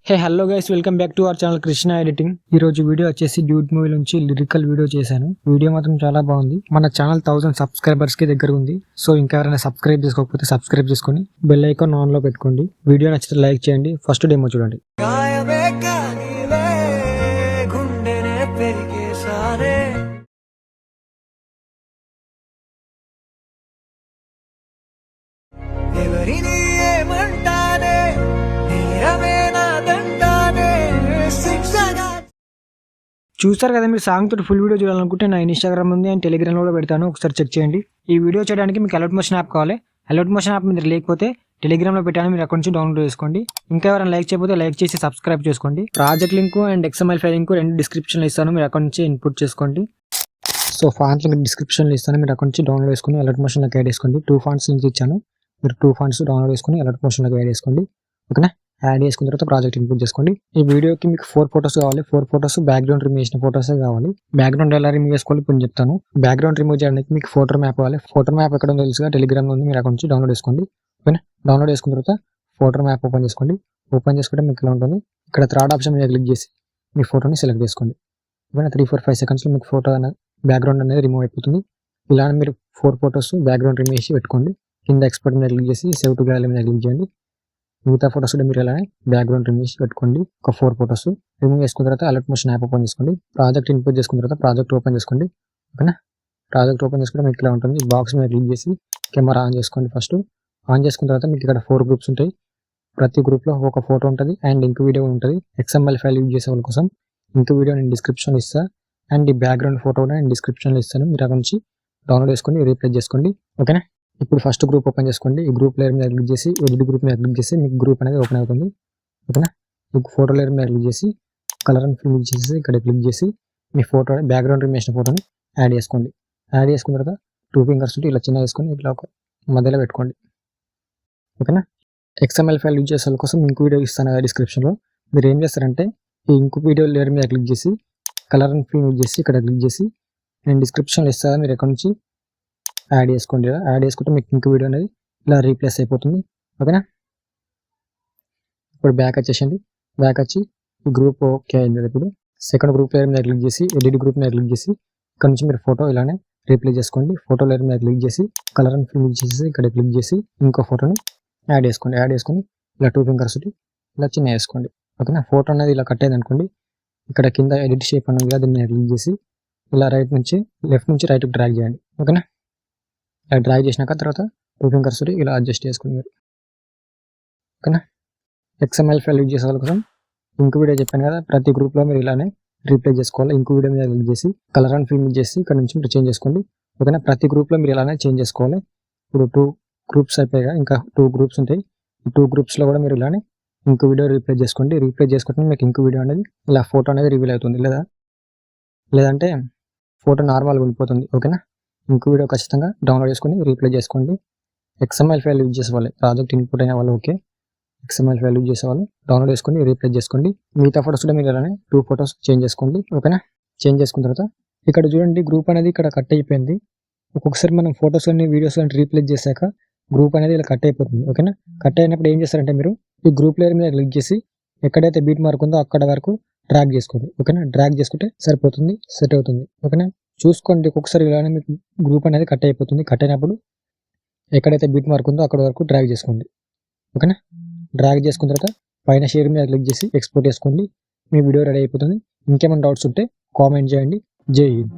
Hey hello guys, welcome back to our channel Krishna editing. ఈ రోజు video వచ్చేసి duet movie నుంచి లిరికల్ వీడియో చేశాను. వీడియో మాత్రం చాలా బాగుంది. మన ఛానల్ 1000 సబ్స్క్రైబర్స్ కి దగ్గర ఉంది. సో ఇంకా ఎవరైనా సబ్స్క్రైబ్ చేసుకోకపోతే సబ్స్క్రైబ్ చేసుకొని బెల్ ఐకాన్ ఆన్ లో పెట్టుకోండి. వీడియో నచ్చితే లైక్ చేయండి. ఫస్ట్ డెమో చూడండి. చూస్తారు కదా, మీరు సాంగ్ తోటి ఫుల్ వీడియో చూడాలనుకుంటే నా ఇన్స్టాగ్రామ్ ఉంది అండ్ టెలిగ్రామ్ కూడా పెడతాను, ఒకసారి చెక్ చేయండి. ఈ వీడియో చేయడానికి మీకు అలర్ట్ మోషన్ యాప్ కావాలి. అలర్ట్ మోషన్ యాప్ మీరు లేకపోతే టెలిగ్రామ్ లో పెట్టాను, మీరు అక్కడ నుంచి డౌన్లోడ్ చేసుకోండి. ఇంకా ఎవరైనా లైక్ చేయకపోతే లైక్ చేసి సబ్స్క్రైబ్ చేసుకోండి. Project link and XML file link రెండు డిస్క్రిప్షన్లో ఇస్తాను, మీరు అక్కడ నుంచి ఇన్పుట్ చేసుకోండి. సో ఫాంట్స్ మీకు డిస్క్రిప్షన్లో ఇస్తాను, మీరు అక్కడ నుంచి డౌన్లోడ్ చేసుకుని అలర్ట్ మోషన్లోకి యాడ్ చేసుకోండి. 2 ఫాంట్స్ లింక్ ఇచ్చాను, మీరు 2 ఫాంట్స్ డౌన్లోడ్ చేసుకుని అలర్ట్ మోషన్లోకి యాడ్ చేసుకోండి. ఓకేనా? యాడ్ చేసుకున్న తర్వాత ప్రాజెక్ట్ ఇన్పుట్ చేసుకోండి. ఈ వీడియోకి మీకు 4 ఫోటోస్ కావాలి. 4 ఫోటోస్ బ్యాక్గ్రౌండ్ రిమూవ్ చేసిన ఫోటోసే కావాలి. బ్యాక్గ్రౌండ్ ఎలా రిమూవ్ చేసుకోవాలి ఇప్పుడు చెప్తాను. బ్యాక్గ్రౌండ్ రిమూవ్ చేయడానికి మీకు ఫోటో మ్యాప్ కావాలి. ఫోటో మ్యాప్ ఎక్కడ తెలుసుగా, టెలిగ్రామ్ ఉంది, మీరు అక్కడ నుంచి డౌన్లోడ్ చేసుకోండి. ఓకేనా? డౌన్లోడ్ చేసుకున్న తర్వాత ఫోటో మ్యాప్ ఓపెన్ చేసుకోండి. ఓపెన్ చేసుకుంటే మీకు ఇలా ఉంటుంది. ఇక్కడ థర్డ్ ఆప్షన్ మీద క్లిక్ చేసి మీ ఫోటోని సెలెక్ట్ చేసుకోండి. ఓకేనా? 3-4-5 సెకండ్స్లో మీకు ఫోటో బ్యాక్గ్రౌండ్ అనేది రిమూవ్ అయిపోతుంది. ఇలా మీరు 4 ఫోటోస్ బ్యాక్గ్రౌండ్ రిమూవ్ చేసి పెట్టుకోండి. కింద ఎక్స్పోర్ట్ మీద క్లిక్ చేసి సేవ్ టు గ్యాలరీ మీద క్లిక్ చేయండి. మిగతా ఫోటోస్ కూడా మీరు అలానే బ్యాక్గ్రౌండ్ రిమూవ్ చేసి పెట్టుకోండి. ఒక 4 ఫోటోస్ రిమూవ్ చేసుకున్న తర్వాత అలర్ట్ మోషన్ యాప్ ఓపెన్ చేసుకోండి. ప్రాజెక్ట్ ఇన్పుట్ చేసుకున్న తర్వాత ప్రాజెక్ట్ ఓపెన్ చేసుకోండి. ఓకేనా? ప్రాజెక్ట్ ఓపెన్ చేసుకుంటే మీకు ఇలా ఉంటుంది. బాక్స్ మీద క్లిక్ చేసి కెమెరా ఆన్ చేసుకోండి. ఫస్ట్ ఆన్ చేసుకున్న తర్వాత మీకు ఇక్కడ 4 గ్రూప్స్ ఉంటాయి. ప్రతి గ్రూప్లో ఒక ఫోటో ఉంటుంది అండ్ ఇంక్ వీడియో ఉంటుంది. XML ఫైల్ యూజ్ చేసే వాళ్ళ కోసం ఇంక్ వీడియో నేను డిస్క్రిప్షన్లో ఇస్తాను అండ్ ఈ బ్యాక్గ్రౌండ్ ఫోటో కూడా నేను డిస్క్రిప్షన్లో ఇస్తాను, మీరు అక్కడ నుంచి డౌన్లోడ్ చేసుకొని రీప్లేస్ చేసుకోండి. ఓకేనా? ఇప్పుడు ఫస్ట్ గ్రూప్ ఓపెన్ చేసుకోండి. ఈ గ్రూప్ లేయర్ మీద క్లిక్ చేసి ఎడిట్ గ్రూప్ మీద క్లిక్ చేసి మీకు గ్రూప్ అనేది ఓపెన్ అవుతుంది. ఓకేనా? మీకు ఫోటో లేయర్ మీద క్లిక్ చేసి కలర్ అండ్ ఫిల్ చేసి ఇక్కడ క్లిక్ చేసి మీ ఫోటో బ్యాక్గ్రౌండ్ రిమూవ్ చేసిన ఫోటోని యాడ్ చేసుకోండి. యాడ్ చేసుకున్న తర్వాత 2 ఫింగర్స్ ఇలా చిన్న వేసుకొని ఇట్లా ఒక మధ్యలో పెట్టుకోండి. ఓకేనా? XML ఫైల్ యూజ్ చేసే వాళ్ళ కోసం ఇంక్ వీడియో ఇస్తాను కదా డిస్క్రిప్షన్లో. మీరు ఏం చేస్తారంటే ఈ ఇంక్ వీడియో లేయర్ మీద క్లిక్ చేసి కలర్ అండ్ ఫిల్ యూజ్ చేసి ఇక్కడ క్లిక్ చేసి నేను డిస్క్రిప్షన్లో ఇస్తాను, మీరు ఎక్కడి నుంచి యాడ్ చేసుకోండి. యాడ్ చేసుకుంటే మీకు ఇంక్ వీడియో అనేది ఇలా రీప్లేస్ అయిపోతుంది. ఓకేనా? ఇప్పుడు బ్యాక్ వచ్చేసండి. బ్యాక్ వచ్చి ఈ గ్రూప్ ఓకే అయింది. ఇప్పుడు సెకండ్ గ్రూప్ లేయర్ మీద క్లిక్ చేసి ఎడిట్ గ్రూప్ మీద క్లిక్ చేసి ఇక్కడ నుంచి మీరు ఫోటో ఇలానే రీప్లేస్ చేసుకోండి. ఫోటో లేయర్ మీద క్లిక్ చేసి కలర్ అండ్ ఫిల్ చేసి ఇక్కడ క్లిక్ చేసి ఇంకో ఫోటోని యాడ్ చేసుకోండి. యాడ్ చేసుకొని ఇలా 2 ఫింగర్స్ ఇలా చిన్న వేసుకోండి. ఓకేనా? ఫోటో అనేది ఇలా కట్ అయింది అనుకోండి, ఇక్కడ కింద ఎడిట్ షేప్ అనేది కదా, దీన్ని క్లిక్ చేసి ఇలా లెఫ్ట్ నుంచి రైట్కి డ్రాగ్ చేయండి. ఓకేనా? ఇలా డ్రాగ్ చేసినాక తర్వాత 2 ఫింగర్స్ ఇలా అడ్జస్ట్ చేసుకుని మీరు. ఓకేనా? XML ఫైల్ యూజ్ చేసే వాళ్ళ కోసం ఇంక్ వీడియో చెప్పాను కదా, ప్రతి గ్రూప్లో మీరు ఇలానే రీప్లేస్ చేసుకోవాలి. ఇంక్ వీడియో మీద క్లిక్ చేసి కలర్ అండ్ ఫిల్ చేసి ఇక్కడ నుంచి మీరు చేంజ్ చేసుకోండి. ఓకేనా? ప్రతి గ్రూప్లో మీరు ఇలానే చేంజ్ చేసుకోవాలి. ఇప్పుడు 2 గ్రూప్స్ అయిపోయాయి, ఇంకా 2 గ్రూప్స్ ఉంటాయి. ఈ 2 గ్రూప్స్లో కూడా మీరు ఇలానే ఇంక్ వీడియో రీప్లేస్ చేసుకోండి. రీప్లేస్ చేసుకుంటే మీకు ఇంక్ వీడియో అనేది ఇలా ఫోటో అనేది రివీల్ అవుతుంది, లేదంటే ఫోటో నార్మల్గా ఉండిపోతుంది. ఓకేనా? ఇంక్ వీడియో ఖచ్చితంగా డౌన్లోడ్ చేసుకొని రీప్లేస్ చేసుకోండి. XML ఫైల్ యూజ్ చేసే వాళ్ళు, ప్రాజెక్ట్ ఇన్పుట్ అయిన వాళ్ళు ఓకే, XML ఫైల్ యూజ్ చేసే వాళ్ళు డౌన్లోడ్ చేసుకొని రీప్లేస్ చేసుకోండి. మిగతా ఫోటోస్ కూడా మీరు అలానే 2 ఫోటోస్ చేంజ్ చేసుకోండి. ఓకేనా? చేంజ్ చేసుకున్న తర్వాత ఇక్కడ చూడండి, గ్రూప్ అనేది ఇక్కడ కట్ అయిపోయింది. ఒక్కొక్కసారి మనం ఫోటోస్ అన్ని వీడియోస్ అన్ని రీప్లేస్ చేశాక గ్రూప్ అనేది ఇలా కట్ అయిపోతుంది. ఓకేనా? కట్ అయినప్పుడు ఏం చేస్తారంటే మీరు ఈ గ్రూప్ లేయర్ మీద క్లిక్ చేసి ఎక్కడైతే బీట్ మార్క్ ఉందో అక్కడ వరకు డ్రాగ్ చేసుకోండి. ఓకేనా? డ్రాగ్ చేసుకుంటే సరిపోతుంది, సెట్ అవుతుంది. ఓకేనా? చూసుకోండి, ఒక్కొక్కసారి ఇలానే మీకు గ్రూప్ అనేది కట్ అయిపోతుంది. కట్ అయినప్పుడు ఎక్కడైతే బీట్ మార్క్ ఉందో అక్కడ వరకు డ్రాగ్ చేసుకోండి. ఓకేనా? డ్రాగ్ చేసుకున్న తర్వాత పైన షేర్ మీద క్లిక్ చేసి ఎక్స్పోర్ట్ చేసుకోండి. మీ వీడియో రెడీ అయిపోతుంది. ఇంకేమైనా డౌట్స్ ఉంటే కామెంట్ చేయండి. జై హింద్.